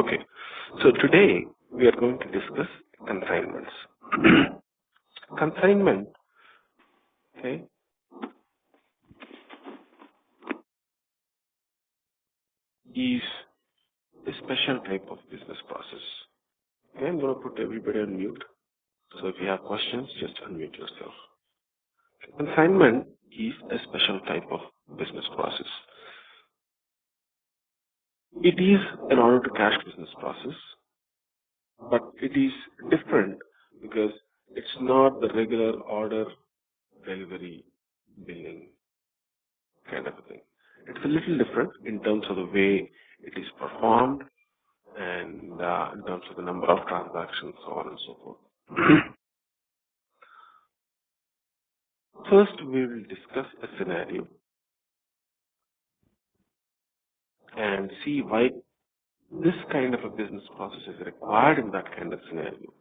Okay, so today we are going to discuss consignments. Consignment, okay, is a special type of business process. Okay, I'm going to put everybody on mute. So if you have questions, just unmute yourself. Consignment is a special type of business process. It is an order to cash business process, but it is different because it's not the regular order delivery billing kind of a thing. It's a little different in terms of the way it is performed and in terms of the number of transactions, so on and so forth. First, we will discuss a scenario and see why this kind of a business process is required in that kind of scenario.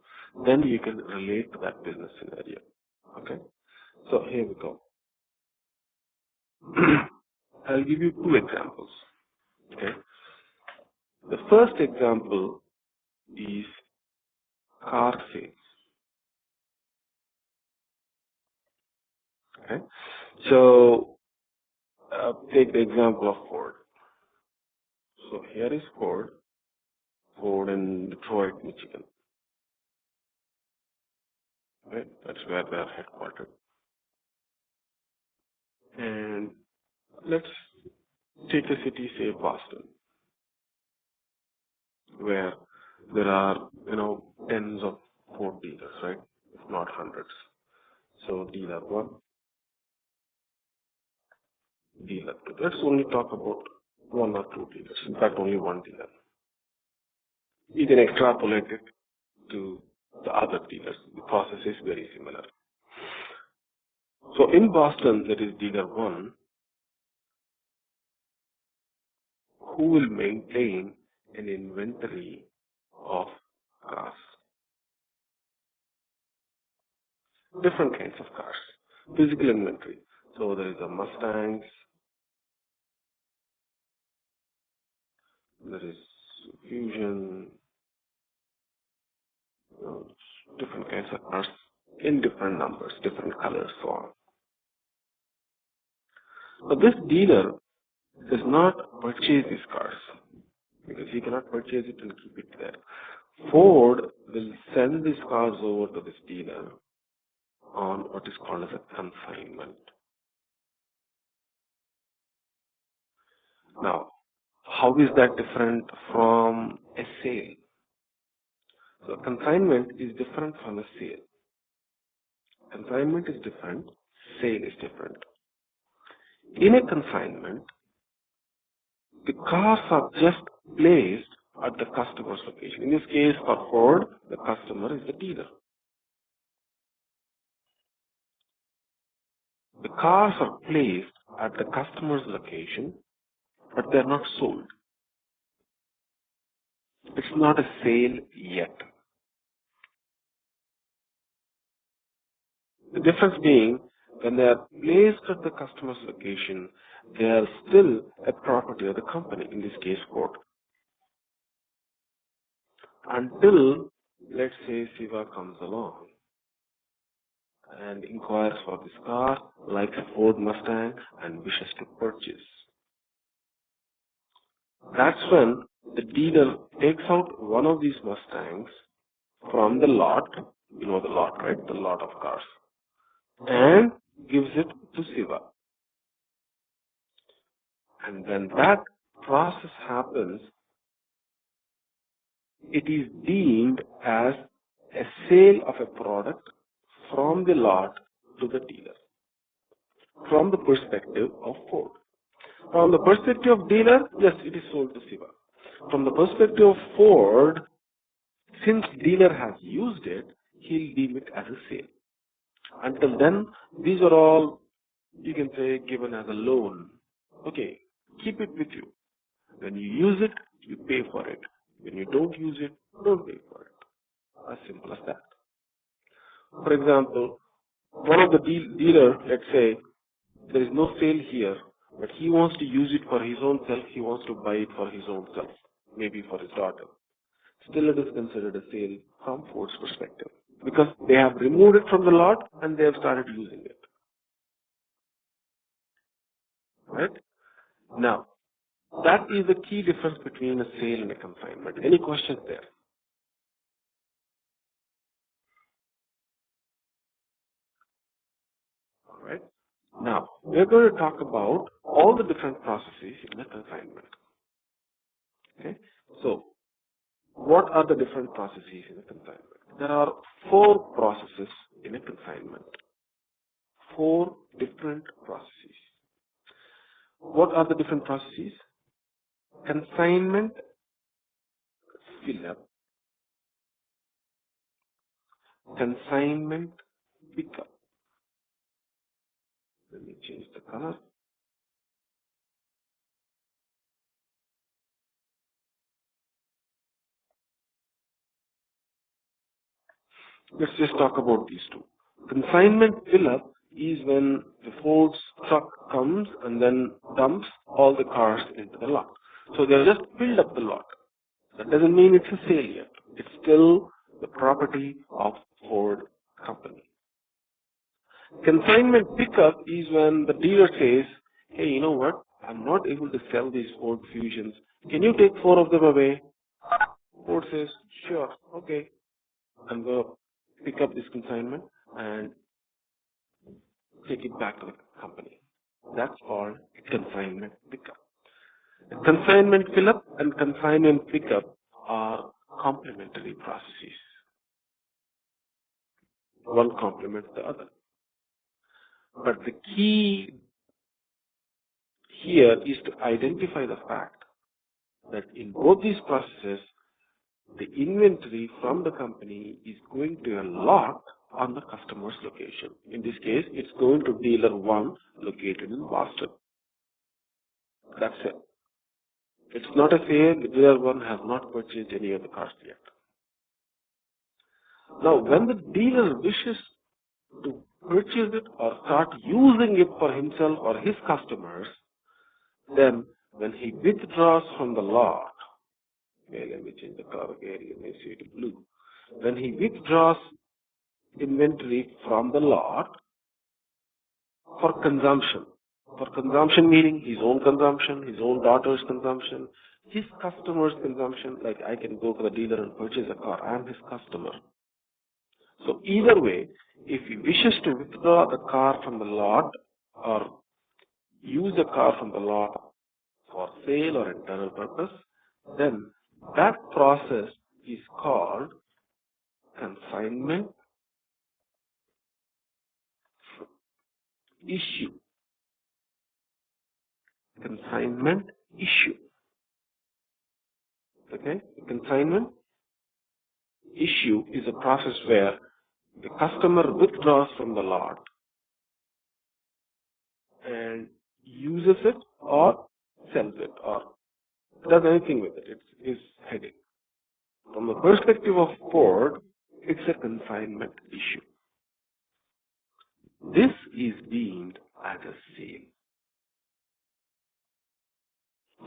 Then you can relate to that business scenario. Okay? So here we go. I'll give you two examples. Okay? The first example is car sales. Okay? So take the example of Ford. So here is Ford in Detroit, Michigan. Right? That's where they are headquartered. And let's take a city, say Boston, where there are, tens of Ford dealers, right? If not hundreds. So dealer 1, dealer 2. Let's only talk about 1 or 2 dealers. In fact, only 1 dealer. You can extrapolate it to the other dealers. The process is very similar. So in Boston, there is dealer 1 who will maintain an inventory of cars. Different kinds of cars. Physical inventory. So there is a Mustangs, there is Fusion, different kinds of cars in different numbers, different colors, so on. But this dealer does not purchase these cars because he cannot purchase it and keep it there. Ford will send these cars over to this dealer on what is called as a consignment. Now, how is that different from a sale? So consignment is different from a sale. Consignment is different, sale is different. In a consignment, the cars are just placed at the customer's location. In this case, for Ford, the customer is the dealer. The cars are placed at the customer's location, but they're not sold. It's not a sale yet. The difference being, when they are placed at the customer's location, they are still a property of the company, in this case Ford. Until, let's say, Siva comes along and inquires for this car, likes a Ford Mustang, and wishes to purchase. That's when the dealer takes out one of these Mustangs from the lot, you know the lot, right? The lot of cars, and gives it to Siva. And when that process happens, it is deemed as a sale of a product from the lot to the dealer, from the perspective of Ford. From the perspective of dealer, yes, it is sold to Siva. From the perspective of Ford, since dealer has used it, he'll deem it as a sale. Until then, these are all, you can say, given as a loan. Okay, keep it with you. When you use it, you pay for it. When you don't use it, don't pay for it. As simple as that. For example, one of the dealer, let's say, there is no sale here, but he wants to use it for his own self. He wants to buy it for his own self, maybe for his daughter. still it is considered a sale from Ford's perspective because they have removed it from the lot and they have started using it. Right? Now, that is the key difference between a sale and a consignment. Any questions there? All right. Now, we're going to talk about all the different processes in a consignment. Okay. So, what are the different processes in a consignment? There are 4 processes in a consignment. 4 different processes. What are the different processes? Consignment fill up, consignment pickup. Let me change the color. Let's just talk about these 2. Consignment fill up is when the Ford's truck comes and then dumps all the cars into the lot. So they just filled up the lot. That doesn't mean it's a sale yet. It's still the property of Ford company. Consignment pickup is when the dealer says, hey, you know what? I'm not able to sell these Ford Fusions. Can you take 4 of them away? Ford says, sure, okay. I'm going to pick up this consignment and take it back to the company. That's called consignment pickup. Consignment fill-up and consignment pickup are complementary processes. One complements the other. But the key here is to identify the fact that in both these processes, the inventory from the company is going to a lot on the customer's location. In this case, it's going to dealer 1 located in Boston. That's it. It's not a sale. Dealer 1 has not purchased any of the cars yet. Now, when the dealer wishes to purchase it or start using it for himself or his customers, then when he withdraws from the lot, okay, let me change the color again, let me see it blue. When he withdraws inventory from the lot for consumption meaning his own consumption, his own daughter's consumption, his customer's consumption, like I can go to the dealer and purchase a car, I am his customer. So either way, if he wishes to withdraw the car from the lot or use the car from the lot for sale or internal purpose, then that process is called consignment issue. Consignment issue. Okay? Consignment issue is a process where the customer withdraws from the lot and uses it or sells it or does anything with it. It's his headache. From the perspective of Ford, it's a consignment issue. This is deemed as a sale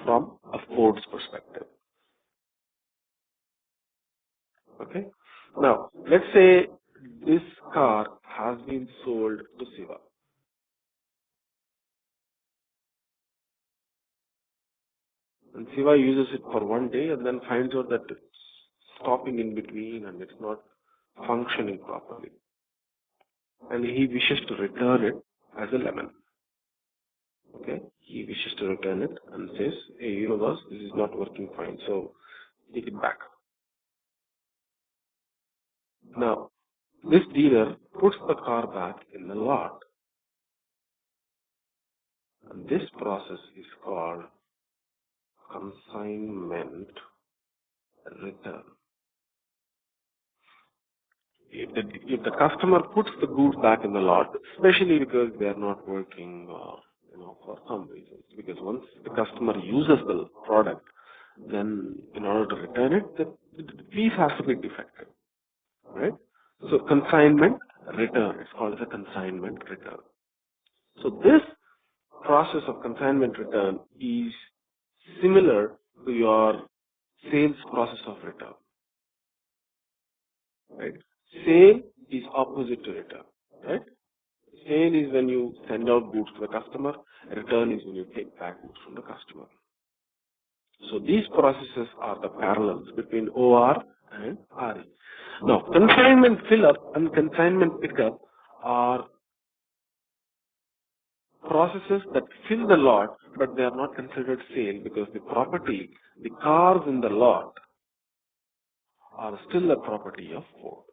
from a Ford's perspective. Okay? Now, let's say this car has been sold to Siva. And Siva uses it for one day and then finds out that it's stopping in between and it's not functioning properly. And he wishes to return it as a lemon. Okay? He wishes to return it and says, hey, you know boss, this is not working fine, so take it back. Now, this dealer puts the car back in the lot. And this process is called consignment return. If the customer puts the goods back in the lot, especially because they are not working for some reasons, because once the customer uses the product, then in order to return it, the piece has to be defective, right? So consignment return, it's called as a consignment return. So this process of consignment return is similar to your sales process of return. right? Sale is opposite to return, right? Sale is when you send out goods to the customer. Return is when you take back goods from the customer. So these processes are the parallels between OR and RE. Now, consignment fill-up and consignment pickup are processes that fill the lot, but they are not considered sale because the property, the cars in the lot, are still a property of Ford.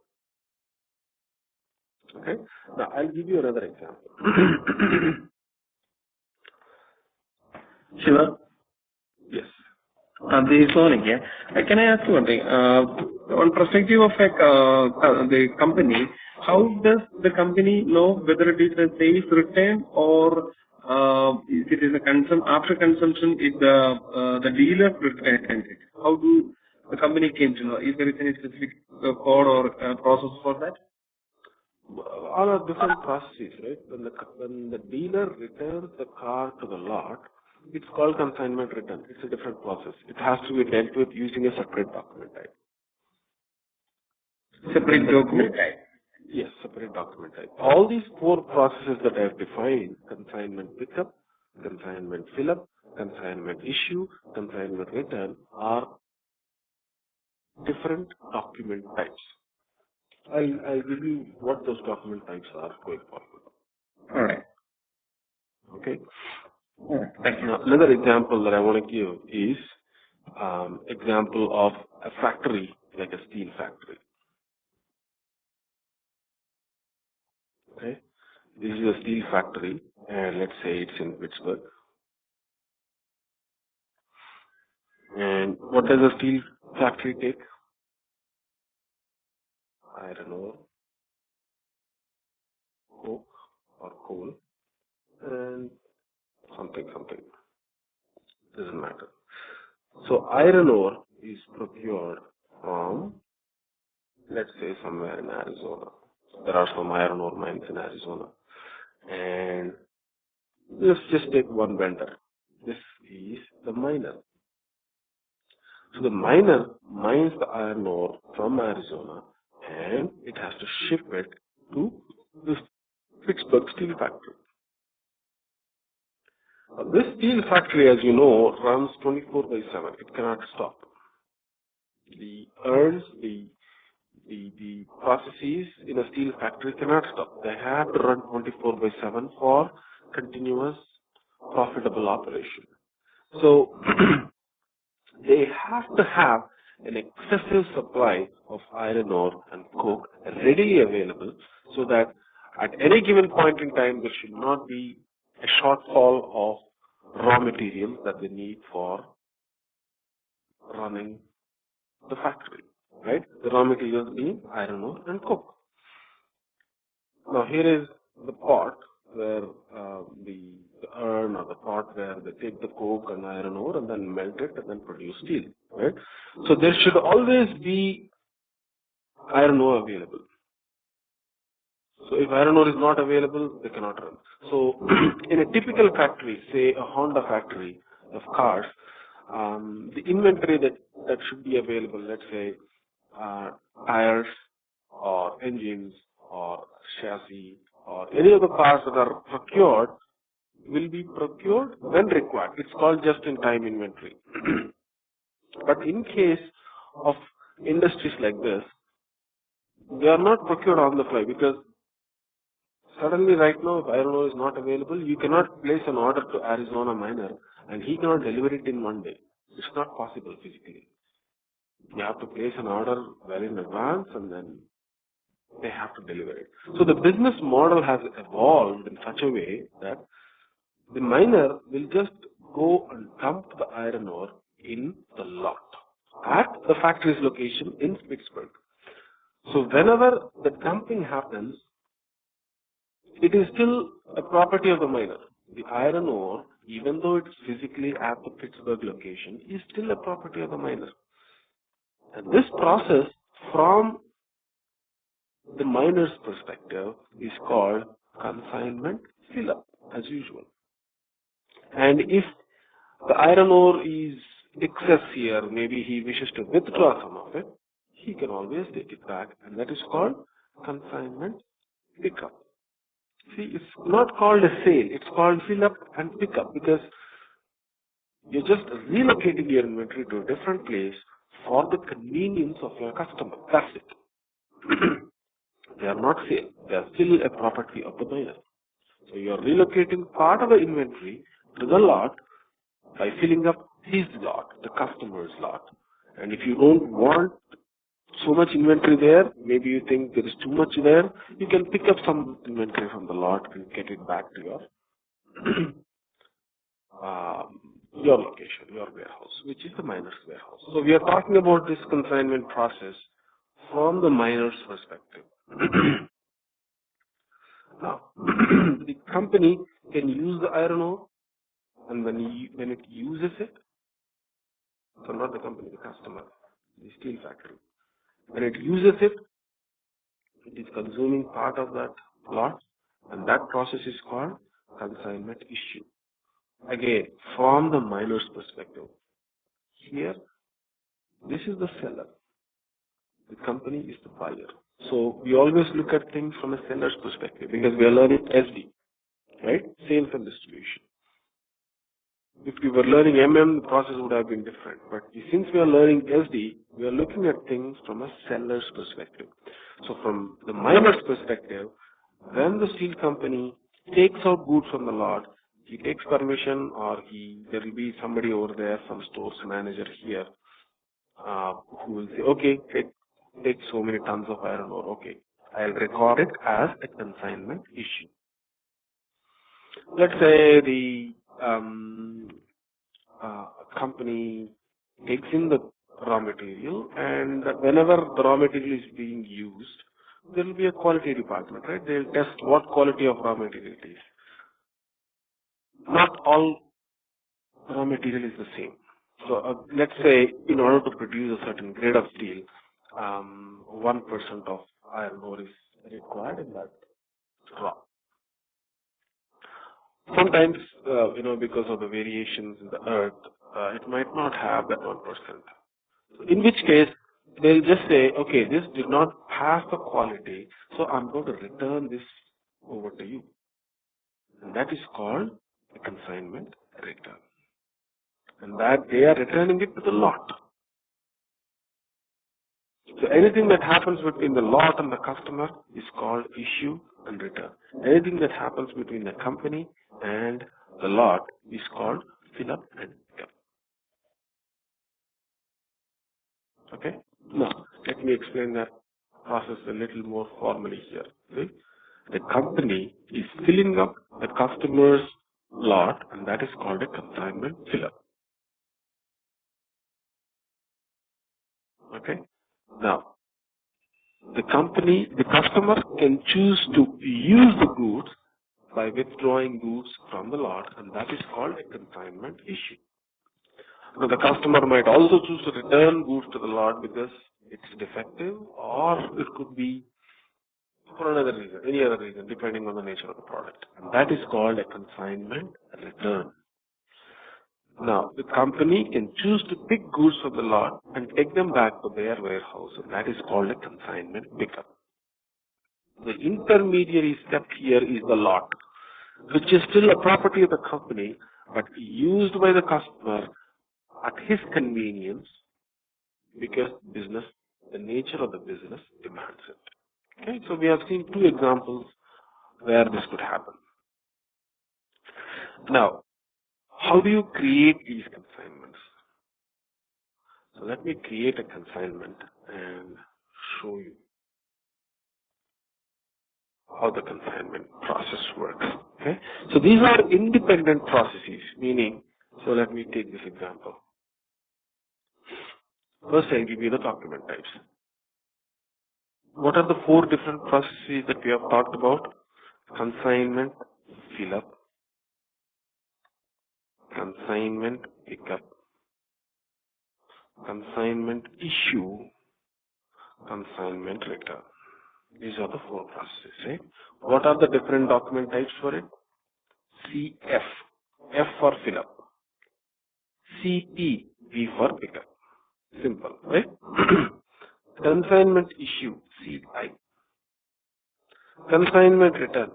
Okay? Now, I'll give you another example. Shiva, Yes. this is Sonic here. Can I ask you one thing? On perspective of the company, how does the company know whether it is a sales return or if it is a after consumption, if the dealer returns it? How do the company came to know? Is there any specific code or process for that? All are different processes, right? When the dealer returns the car to the lot, it's called consignment return. It's a different process. It has to be dealt with using a separate document type. Separate document type. Yes, separate document type. All these four processes that I have defined, consignment pickup, consignment fill-up, consignment issue, consignment return, are different document types. I'll give you what those document types are going forward. All right. Okay. All right. Thank you. Now, another example that I want to give is example of a factory, like a steel factory. Okay. This is a steel factory, and let's say it's in Pittsburgh. And what does a steel factory take? Iron ore, coke or coal, and something. Doesn't matter. So iron ore is procured from, let's say, somewhere in Arizona. There are some iron ore mines in Arizona. And let's just take one vendor. This is the miner. So the miner mines the iron ore from Arizona and it has to ship it to this Pittsburgh steel factory. This steel factory, as you know, runs 24/7. It cannot stop. The urns, the processes in a steel factory cannot stop. They have to run 24/7 for continuous profitable operation. So they have to have an excessive supply of iron ore and coke readily available so that at any given point in time there should not be a shortfall of raw materials that they need for running the factory, right? The raw materials being iron ore and coke. Now here is the pot where the urn or the pot where they take the coke and iron ore and then melt it and then produce steel, right? So there should always be iron ore available. So if iron ore is not available, they cannot run. So in a typical factory, say a Honda factory of cars, the inventory that should be available, let's say tires or engines or chassis or any of the parts that are procured will be procured when required. It's called just-in-time inventory. But in case of industries like this, they are not procured on the fly because suddenly right now if iron ore is not available, you cannot place an order to Arizona miner and he cannot deliver it in one day. It's not possible physically. You have to place an order well in advance and then they have to deliver it. So the business model has evolved in such a way that the miner will just go and dump the iron ore in the lot at the factory's location in Pittsburgh. So whenever the dumping happens, it is still a property of the miner. The iron ore, even though it's physically at the Pittsburgh location, is still a property of the miner. And this process, from the miner's perspective, is called consignment fill-up, as usual. And if the iron ore is excess here, maybe he wishes to withdraw some of it, he can always take it back, and that is called consignment pickup. See, it's not called a sale, it's called fill up and pick up, because you're just relocating your inventory to a different place for the convenience of your customer. That's it. They are not sale, they are still a property of the buyer. So you're relocating part of the inventory to the lot by filling up his lot, the customer's lot. And if you don't want so much inventory there, maybe you think there is too much there, you can pick up some inventory from the lot and get it back to your location, your warehouse, which is the miner's warehouse. So we are talking about this consignment process from the miner's perspective. Now, the company can use the iron ore, and when it uses it, so not the company, the customer, the steel factory, when it uses it, it is consuming part of that lot, and that process is called consignment issue. Again, from the miner's perspective, here, this is the seller. The company is the buyer. So we always look at things from a seller's perspective because we are learning SD, right? Sales and distribution. If we were learning MM, the process would have been different. But since we are learning SD, we are looking at things from a seller's perspective. So from the miner's perspective, when the steel company takes out goods from the lot, he takes permission, or there will be somebody over there, some stores manager here, who will say, okay, take so many tons of iron ore. Okay, I'll record it as a consignment issue. Let's say the company takes in the raw material, and whenever the raw material is being used, there will be a quality department, right? They'll test what quality of raw material it is. Not all raw material is the same. So let's say in order to produce a certain grade of steel, 1% of iron ore is required in that raw. Sometimes, because of the variations in the earth, it might not have that 1%. In which case, they'll just say, okay, this did not pass the quality, so I'm going to return this over to you. And that is called a consignment return. And that they are returning it to the lot. So anything that happens between the lot and the customer is called issue and return. Anything that happens between the company and the lot is called fill up and pick up. Okay? Now, let me explain that process a little more formally here. See? The company is filling up the customer's lot, and that is called a consignment fill up. Okay? Now, the customer can choose to use the goods by withdrawing goods from the lot, and that is called a consignment issue. Now, the customer might also choose to return goods to the lot because it's defective, or it could be for another reason, any other reason, depending on the nature of the product. And that is called a consignment return. Now, the company can choose to pick goods from the lot and take them back to their warehouse, and that is called a consignment pickup. The intermediary step here is the lot, which is still a property of the company, but used by the customer at his convenience because the nature of the business demands it. Okay, so we have seen two examples where this could happen. Now, how do you create these consignments? So let me create a consignment and show you how the consignment process works. Okay, so these are independent processes, meaning, so let me take this example. First, I'll give you the document types. What are the four different processes that we have talked about? Consignment, fill up, consignment, pick up, consignment issue, consignment return. These are the four processes, right? What are the different document types for it? CF, F for fill up, CP, P for pick up. Simple, right? Consignment issue, CI. Consignment return,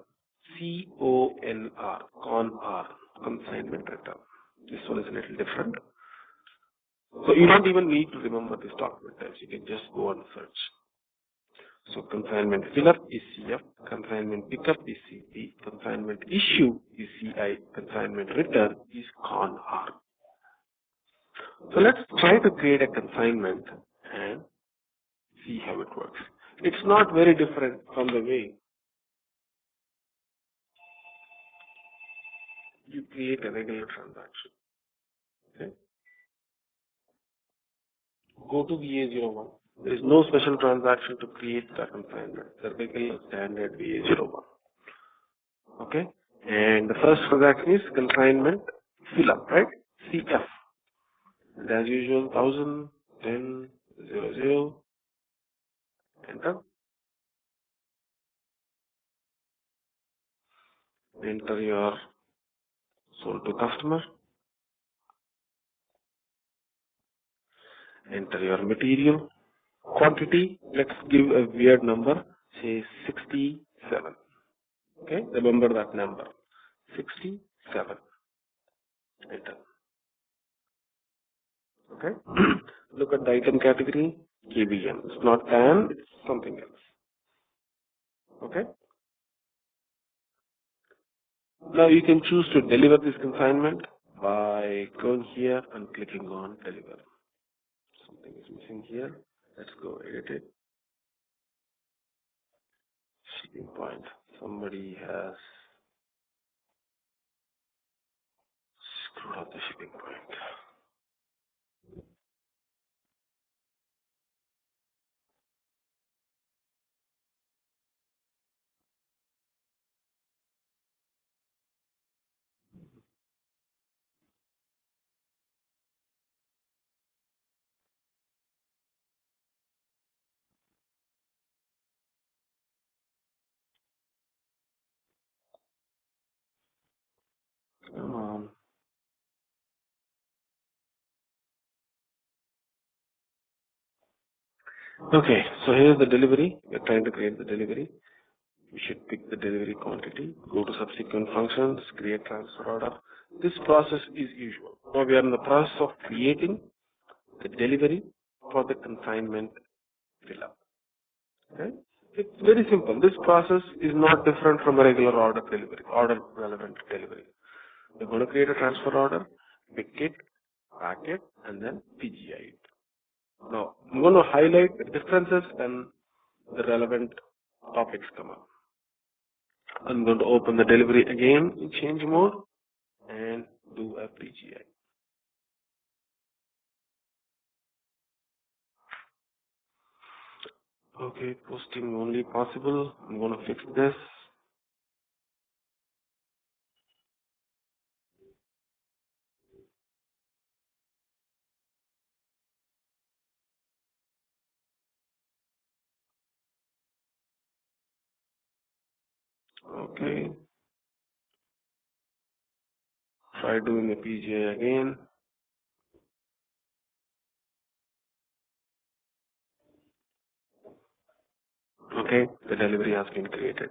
CONR, CONR, consignment return. This one is a little different. So you don't even need to remember this document types. You can just go and search. So consignment fill up is CF, consignment pickup is CP, consignment issue is CI, consignment return is CONR. So let's try to create a consignment and see how it works. It's not very different from the way you create a regular transaction. Okay? Go to VA01. There is no special transaction to create the consignment. The regular standard VA01. Okay? And the first transaction is consignment fill up, right? CF. And as usual, 1000, 10, 00, enter. Enter your sold to customer. Enter your material. Quantity, let's give a weird number, say 67. Okay, remember that number. 67. Enter. Okay. Look at the item category, KBM. It's not TAN, it's something else. Okay. Now you can choose to deliver this consignment by going here and clicking on deliver. Something is missing here. Let's go edit it. Shipping point. Somebody has screwed up the shipping point. Come on. Okay, so here's the delivery. We're trying to create the delivery. We should pick the delivery quantity, go to subsequent functions, create transfer order. This process is usual. Now we are in the process of creating the delivery for the consignment fill up. Okay? It's very simple. This process is not different from a regular order delivery, order relevant delivery. We're going to create a transfer order, pick it, pack it, and then PGI it. Now, I'm going to highlight the differences when the relevant topics come up. I'm going to open the delivery again in change mode and do a PGI. Okay, posting only possible. I'm going to fix this. Okay. Try doing a PGI again. Okay, the delivery has been created.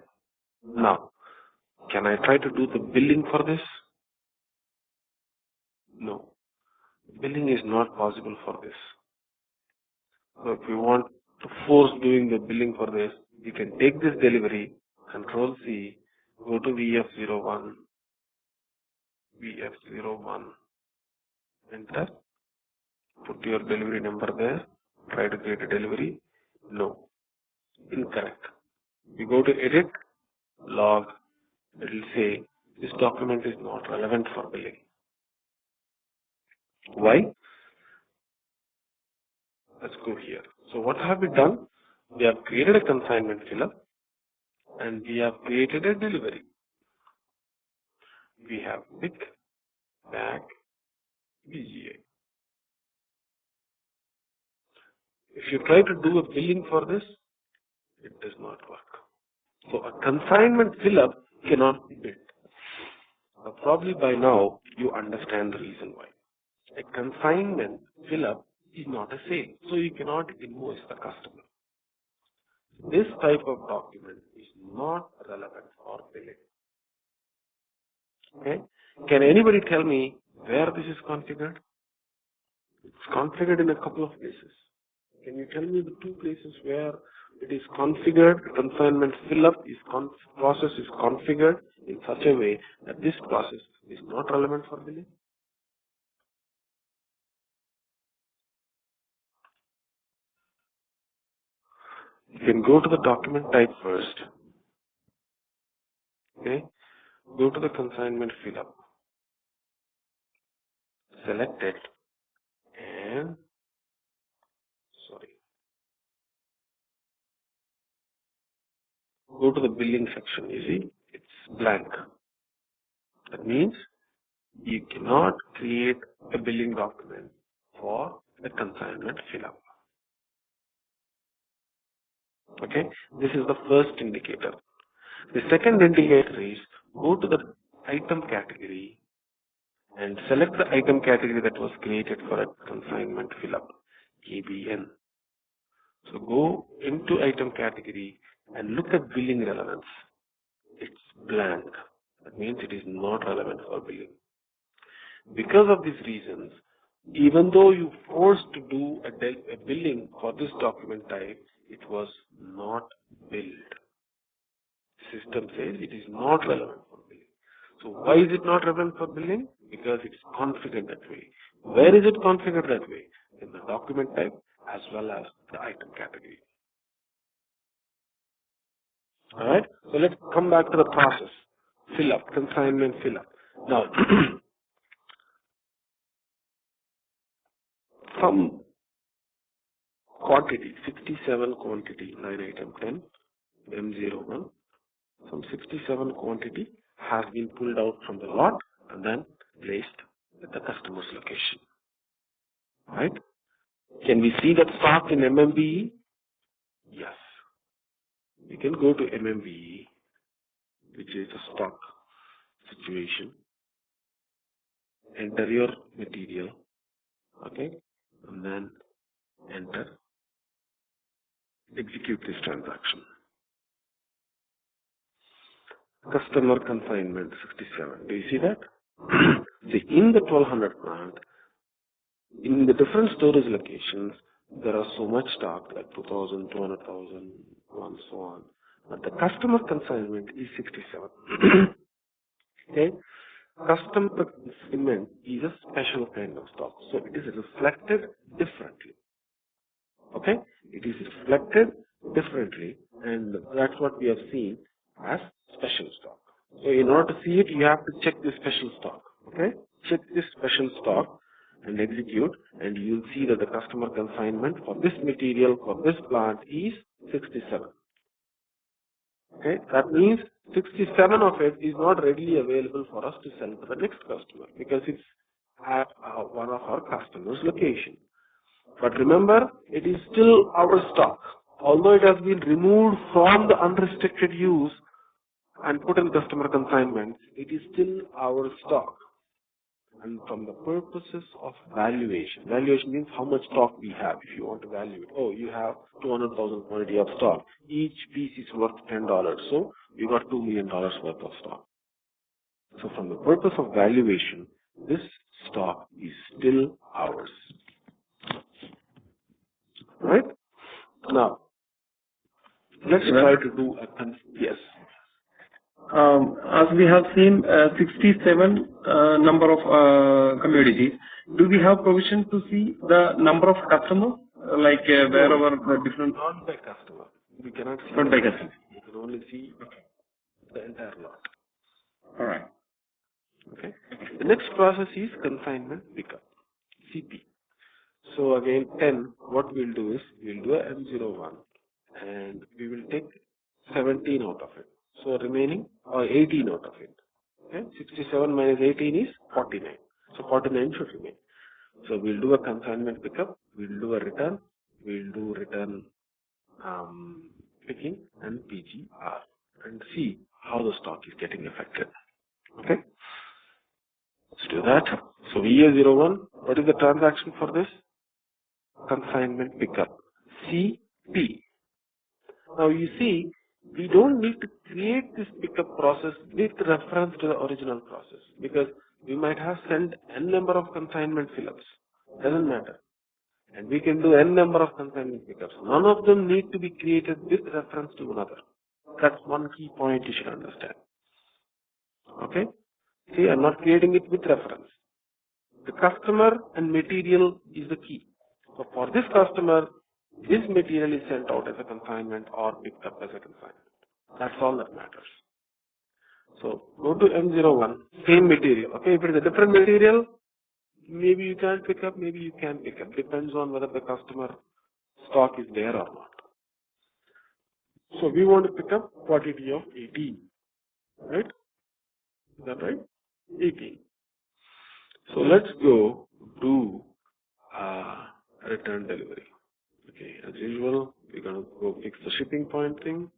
Now, can I try to do the billing for this? No. Billing is not possible for this. So if you want to force doing the billing for this, you can take this delivery, Control C, go to VF01, VF01, enter, put your delivery number there, try to create a delivery. No, incorrect. You go to edit, log, it will say this document is not relevant for billing. Why? Let's go here. So what have we done? We have created a consignment filler and we have created a delivery. We have pick, pack, PGA. If you try to do a billing for this, it does not work. So a consignment fill-up cannot be built. Probably by now you understand the reason why. A consignment fill-up is not a sale. So you cannot invoice the customer. This type of document is not relevant for billing. Okay? Can anybody tell me where this is configured? It's configured in a couple of places. Can you tell me the two places where it is configured? Consignment fill-up process is configured in such a way that this process is not relevant for billing. You can go to the document type first. Okay? Go to the consignment fill-up. Select it and go to the billing section. You see, it's blank. That means you cannot create a billing document for the consignment fill-up. Okay, this is the first indicator. The second indicator is go to the item category and select the item category that was created for a consignment fill-up, KBN. So go into item category and look at billing relevance. It's blank. That means it is not relevant for billing. Because of these reasons, even though you forced to do a billing for this document type, it was not billed. The system says it is not relevant for billing. So why is it not relevant for billing? Because it is configured that way. Where is it configured that way? In the document type as well as the item category. Alright, so let's come back to the process. Fill up, consignment fill up. Now, some quantity, 67 quantity, line item 10, M01, some 67 quantity has been pulled out from the lot and then placed at the customer's location. Right? Can we see that stock in MMBE? Yes. You can go to MMBE, which is a stock situation, enter your material, okay, and then enter, execute this transaction. Customer consignment 67. Do you see that? See, in the 1200 plant, in the different storage locations, there are so much stock, like 2,000, 200,000, and so on. But the customer consignment is 67. Okay? Customer consignment is a special kind of stock, so it is reflected differently. Okay? It is reflected differently, and that's what we have seen as special stock. So in order to see it, you have to check this special stock. Okay? Check this special stock and execute, and you'll see that the customer consignment for this material, for this plant is 67. Okay? That means 67 of it is not readily available for us to sell to the next customer because it's at one of our customers' location. But remember, it is still our stock. Although it has been removed from the unrestricted use and put in customer consignment, it is still our stock. And from the purposes of valuation, valuation means how much stock we have. If you want to value it, oh, you have 200,000 quantity of stock. Each piece is worth $10. So you got $2 million worth of stock. So from the purpose of valuation, this stock is still ours. Right? Now, let's try to do a yes. As we have seen 67 number of commodities, do we have provision to see the number of customers, like wherever the different... Not by customer. We cannot see. Not by customer. You can only see the entire lot. All right. Okay. The next process is consignment pickup, CP. So again, 10, what we'll do is, we'll do a M01 and we will take 17 out of it. So remaining, or 18 out of it. Okay? 67 minus 18 is 49. So 49 should remain. So we'll do a consignment pickup, we'll do a return, we'll do return picking and PGR and see how the stock is getting affected. Okay? Let's do that. So VA01, what is the transaction for this? consignment pickup, CP. Now you see, we don't need to create this pickup process with reference to the original process because we might have sent n number of consignment fill-ups. Doesn't matter. And we can do n number of consignment pickups. None of them need to be created with reference to another. That's one key point you should understand. Okay? See, I'm not creating it with reference. The customer and material is the key. So for this customer, this material is sent out as a consignment or picked up as a consignment. That's all that matters. So go to M01, same material. Okay, if it is a different material, maybe you can't pick up, maybe you can pick up. Depends on whether the customer stock is there or not. So we want to pick up quantity of 18, right? Is that right? 18. So let's go do return delivery. Okay, as usual, we're going to go fix the shipping point thing.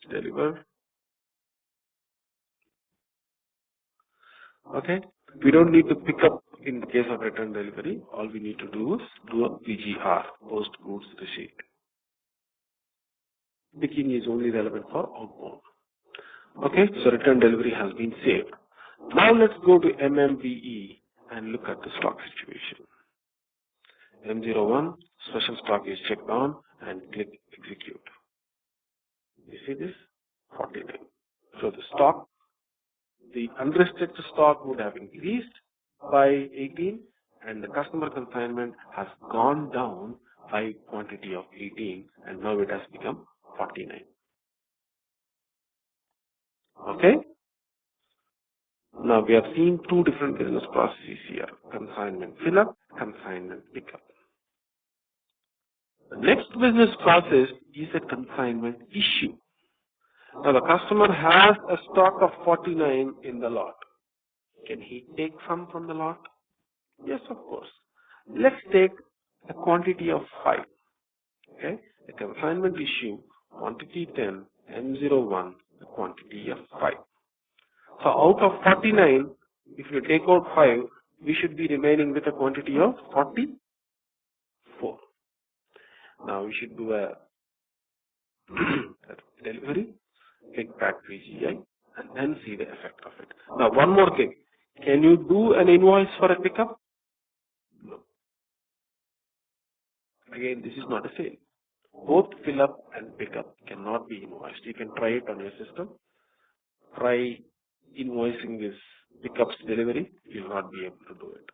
Deliver. Okay, we don't need to pick up in the case of return delivery. All we need to do is do a PGR, post goods receipt. Picking is only relevant for outbound. Okay, so return delivery has been saved. Now let's go to MMBE and look at the stock situation. M01, special stock is checked on and click execute. You see this? 49. So the stock, the unrestricted stock would have increased by 18 and the customer consignment has gone down by quantity of 18 and now it has become 49. Okay? Now we have seen two different business processes here. Consignment fill up, consignment pickup. The next business process is a consignment issue. Now the customer has a stock of 49 in the lot. Can he take some from the lot? Yes, of course. Let's take a quantity of 5. Okay, a consignment issue, quantity 10, M01, a quantity of 5. So out of 49, if you take out 5, we should be remaining with a quantity of 44. Now we should do a delivery, click back PGI, and then see the effect of it. Now one more thing, can you do an invoice for a pickup? No. Again, this is not a sale. Both fill up and pickup cannot be invoiced. You can try it on your system. Try invoicing this pickups delivery. You will not be able to do it.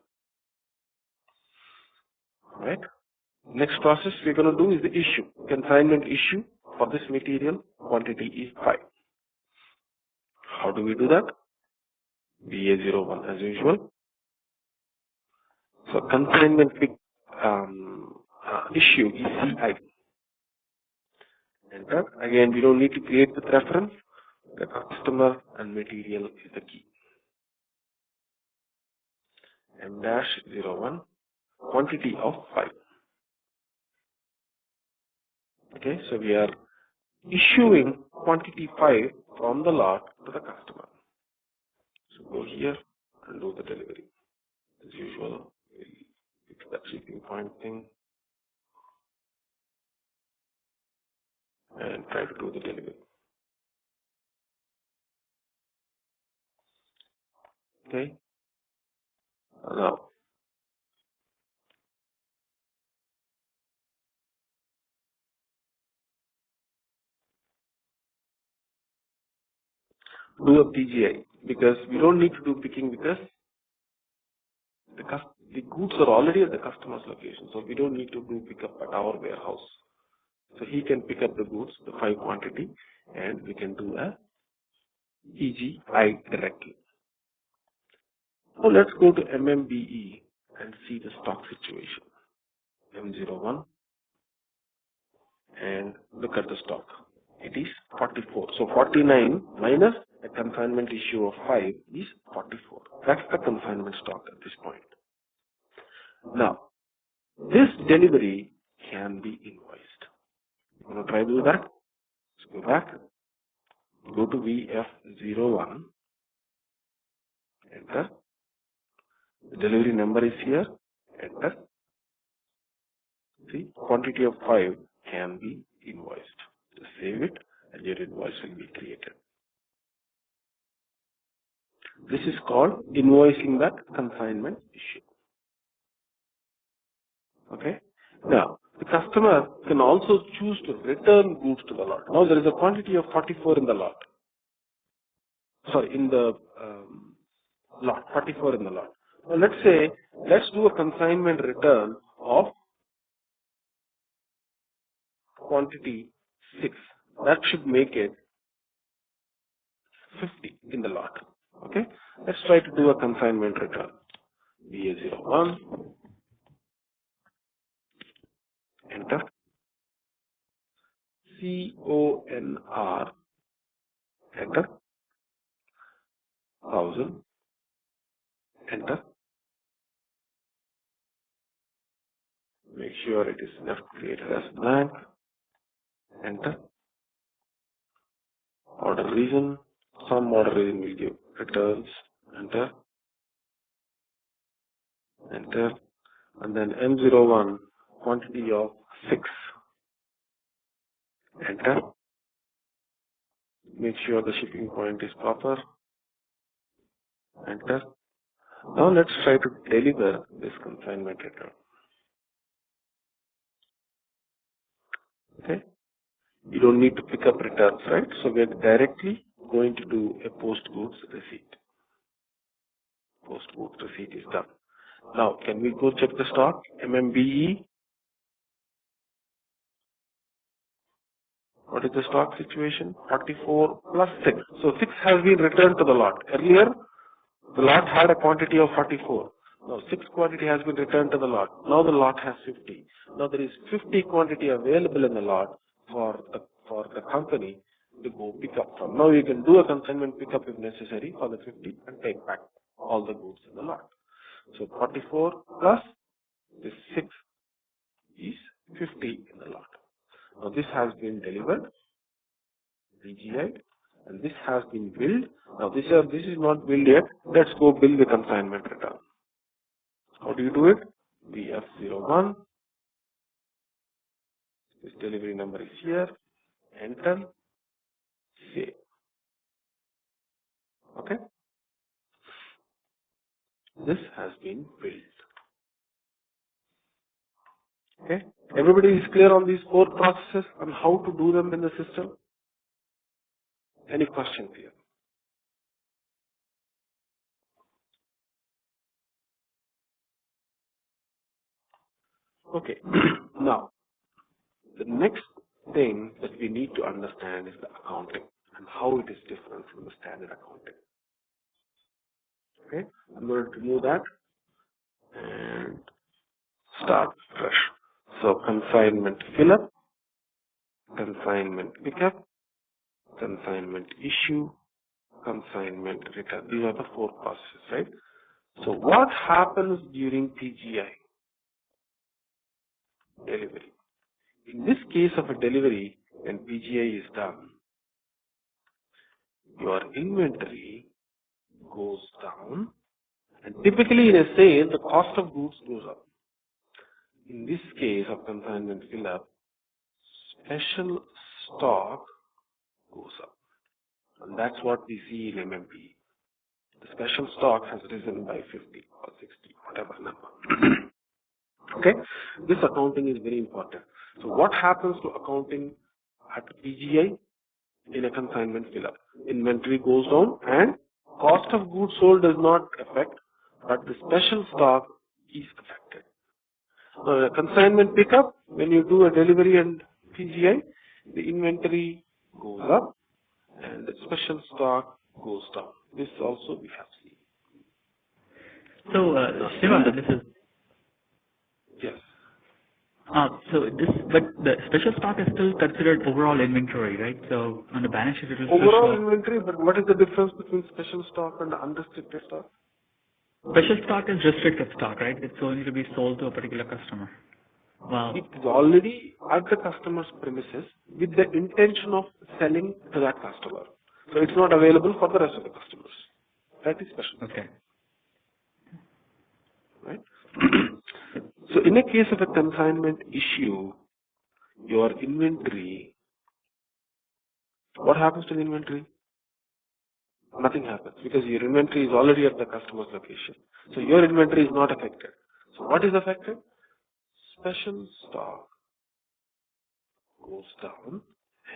Right? Next process we're going to do is the issue. Consignment issue for this material quantity is 5. How do we do that? BA01 as usual. So consignment issue is CI. Enter. Again, we don't need to create the reference. The customer and material is the key. M-01 quantity of 5. Okay, so we are issuing quantity 5 from the lot to the customer. So go here and do the delivery. As usual, we'll fix that shipping point thing and try to do the delivery. Okay, now do a PGI because we don't need to do picking because the goods are already at the customer's location, so we don't need to do pickup at our warehouse. So he can pick up the goods, the 5 quantity, and we can do a EGI directly. So let's go to MMBE and see the stock situation. M01 and look at the stock. It is 44. So 49 minus a consignment issue of 5 is 44. That's the consignment stock at this point. Now, this delivery can be invoiced. You want to try to do that? Let's go back. Go to VF01. Enter. The delivery number is here. Enter. See, quantity of 5 can be invoiced. Just save it and your invoice will be created. This is called invoicing that consignment issue. Okay. Now, the customer can also choose to return goods to the lot. Now, there is a quantity of 44 in the lot. Sorry, in the lot, 44 in the lot. Now, let's do a consignment return of quantity 6. That should make it 50 in the lot. Okay. Let's try to do a consignment return. BA01. Enter. CONR. Enter. 1000. Enter. Make sure it is left created as blank. Enter. Order reason. Some order reason will give returns. Enter. Enter. And then M01 quantity of 6. Enter. Make sure the shipping point is proper. Enter. Now let's try to deliver this consignment return. Okay. You don't need to pick up returns, right? So we're directly going to do a post goods receipt. Post goods receipt is done. Now, can we go check the stock? MMBE. What is the stock situation? 44 plus 6. So 6 has been returned to the lot. Earlier, the lot had a quantity of 44. Now 6 quantity has been returned to the lot. Now the lot has 50. Now there is 50 quantity available in the lot for the company to go pick up from. Now you can do a consignment pickup if necessary for the 50 and take back all the goods in the lot. So 44 plus this 6 is 50 in the lot. Now this has been delivered, PGI, and this has been billed. Now this is not billed yet. Let's go bill the consignment return. How do you do it? BF01. This delivery number is here. Enter. Save. Okay. This has been billed. Okay. Everybody is clear on these 4 processes and how to do them in the system? Any questions here? Okay. Now, the next thing that we need to understand is the accounting and how it is different from the standard accounting. Okay. I'm going to remove that and start fresh. So consignment fill up, consignment pickup, consignment issue, consignment return. These are the 4 processes, right? So what happens during PGI? Delivery. In this case of a delivery, when PGI is done, your inventory goes down, and typically in a sale, the cost of goods goes up. In this case of consignment fill up, special stock goes up. And that's what we see in MMP. The special stock has risen by 50 or 60, whatever number. Okay? This accounting is very important. So what happens to accounting at PGI in a consignment fill up? Inventory goes down and cost of goods sold does not affect, but the special stock is affected. Now, consignment pickup, when you do a delivery and PGI, the inventory goes up and the special stock goes down. This also we have seen. So, Shiva, this is. Yes. But the special stock is still considered overall inventory, right? So on the balance sheet, it will overall inventory, but what is the difference between special stock and unrestricted stock? Special stock is restricted stock, right? It's only to be sold to a particular customer. Wow. It is already at the customer's premises with the intention of selling to that customer. So it's not available for the rest of the customers. That is special. Okay. right? So in a case of a consignment issue, your inventory, what happens to the inventory? Nothing happens because your inventory is already at the customer's location. So your inventory is not affected. So what is affected? Special stock goes down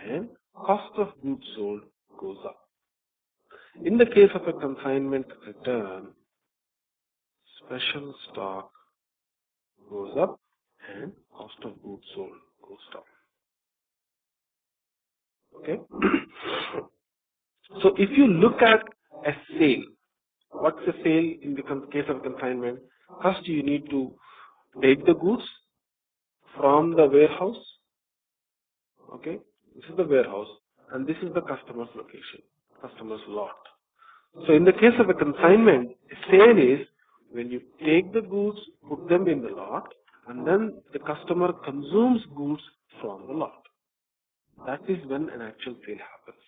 and cost of goods sold goes up. In the case of a consignment return, special stock goes up and cost of goods sold goes down. Okay? So if you look at a sale, what's a sale in the case of consignment? First you need to take the goods from the warehouse. Okay? This is the warehouse and this is the customer's location, customer's lot. So in the case of a consignment, a sale is when you take the goods, put them in the lot, and then the customer consumes goods from the lot. That is when an actual sale happens.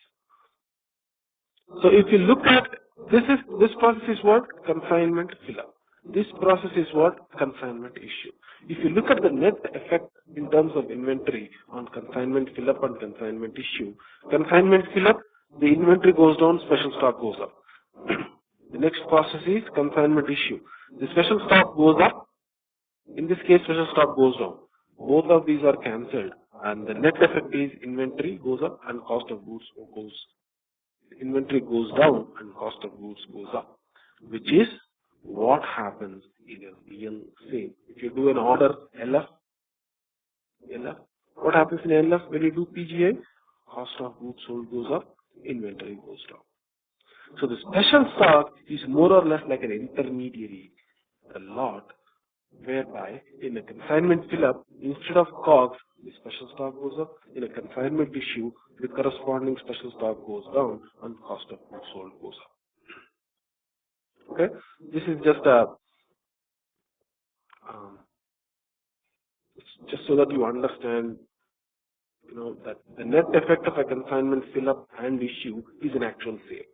So if you look at this process is what? Consignment fill up. This process is what? Consignment issue. If you look at the net effect in terms of inventory on consignment fill up and consignment issue, consignment fill up, the inventory goes down, special stock goes up. The next process is consignment issue. The special stock goes up. In this case, special stock goes down. Both of these are cancelled, and the net effect is inventory goes up and cost of goods goes. Inventory goes down and cost of goods goes up, which is what happens in a real sale. If you do an order LF, what happens in LF when you do PGI? Cost of goods sold goes up, inventory goes down. So the special stock is more or less like an intermediary, a lot, whereby in a consignment fill-up, instead of COGS, the special stock goes up. In a consignment issue, the corresponding special stock goes down and cost of goods sold goes up. Okay? This is just so that you understand, that the net effect of a consignment fill-up and issue is an actual sale.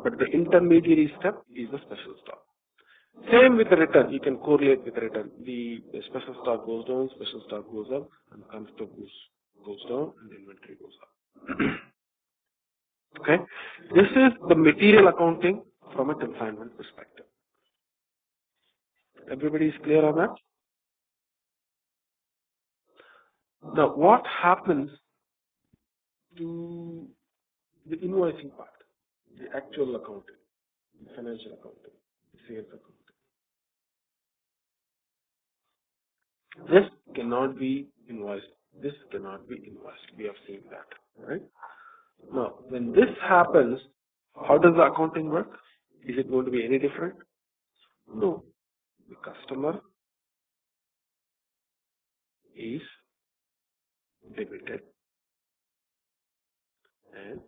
But the intermediary step is the special stock. Same with the return. You can correlate with the return. The special stock goes down, special stock goes up, and cost of goods goes down, and the inventory goes up. Okay? This is the material accounting from a consignment perspective. Everybody is clear on that? Now, what happens to the invoicing part, the actual accounting, the financial accounting, the sales accounting? This cannot be invoiced. This cannot be invoiced. We have seen that, right? Now, when this happens, how does the accounting work? Is it going to be any different? No. The customer is debited and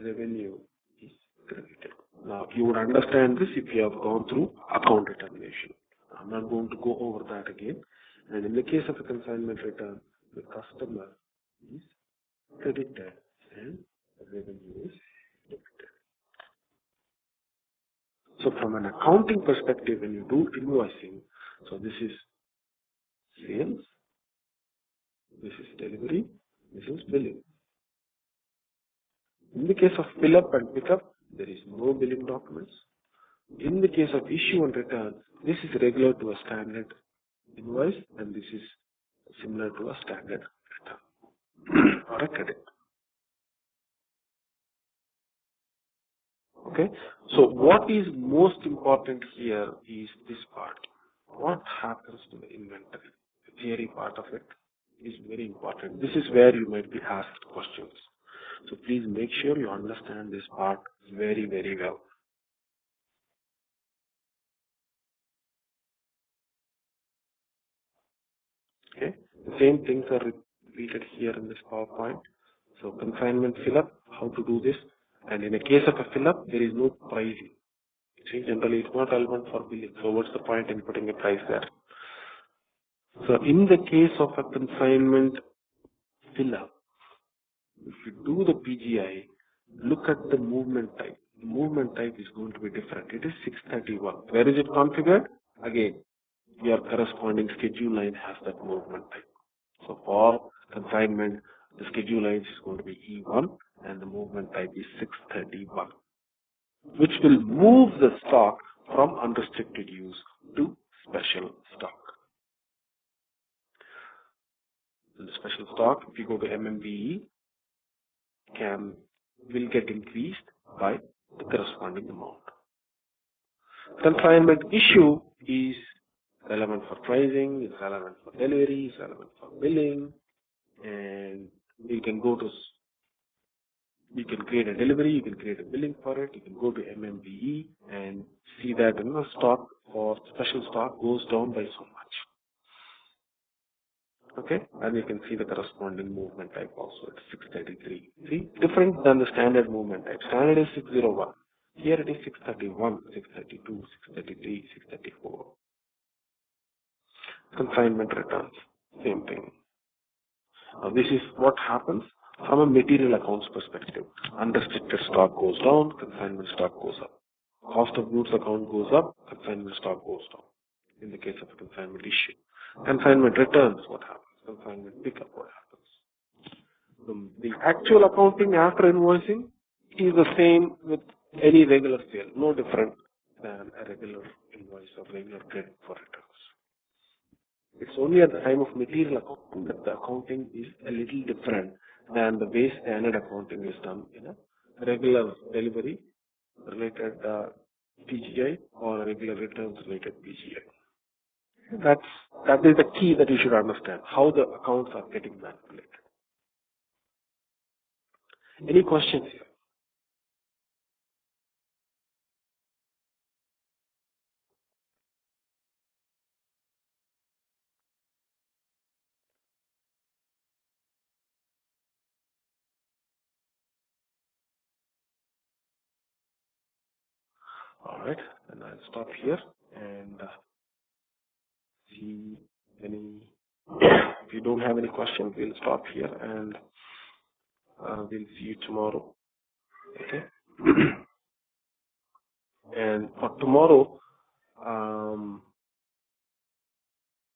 revenue is credited. Now, you would understand this if you have gone through account determination. I'm not going to go over that again. And in the case of a consignment return, the customer is credited and revenue is debited. So from an accounting perspective, when you do invoicing, so this is sales, this is delivery, this is billing. In the case of fill up and pick up, there is no billing documents. In the case of issue and return, this is regular to a standard invoice and this is similar to a standard return or a credit. Okay, so what is most important here is this part. What happens to the inventory? The theory part of it is very important. This is where you might be asked questions. So please make sure you understand this part very, very well. Okay, the same things are repeated here in this PowerPoint. So consignment fill up, how to do this, and in a case of a fill up, there is no pricing. See, generally it's not relevant for billing. So what's the point in putting a price there? So in the case of a consignment fill up, if you do the PGI, look at the movement time. the movement type is going to be different. It is 631. Where is it configured? Again, your corresponding schedule line has that movement type. So for consignment, the schedule line is going to be E1 and the movement type is 631, which will move the stock from unrestricted use to special stock. The special stock, if you go to MMBE, will get increased by the corresponding amount. Consignment issue is relevant for pricing, is relevant for delivery, is relevant for billing, and you can create a delivery, you can create a billing for it, you can go to MMBE and see that stock or special stock goes down by so much. Okay, and you can see the corresponding movement type also at 633. See, different than the standard movement type. Standard is 601. Here it is 631, 632, 633, 634. Consignment returns, same thing. Now this is what happens from a material accounts perspective. Unrestricted stock goes down, consignment stock goes up. Cost of goods account goes up, consignment stock goes down. In the case of a consignment issue. Consignment returns, what happens? Consignment pickup, what happens? The actual accounting after invoicing is the same with any regular sale, no different than a regular invoice or regular credit for returns. It's only at the time of material accounting that the accounting is a little different than the way standard accounting is done in a regular delivery related PGI or a regular returns related PGI. That is the key that you should understand, how the accounts are getting manipulated. Any questions here? All right, and I'll stop here and see any. If you don't have any questions, we'll stop here and we'll see you tomorrow. Okay. And for tomorrow,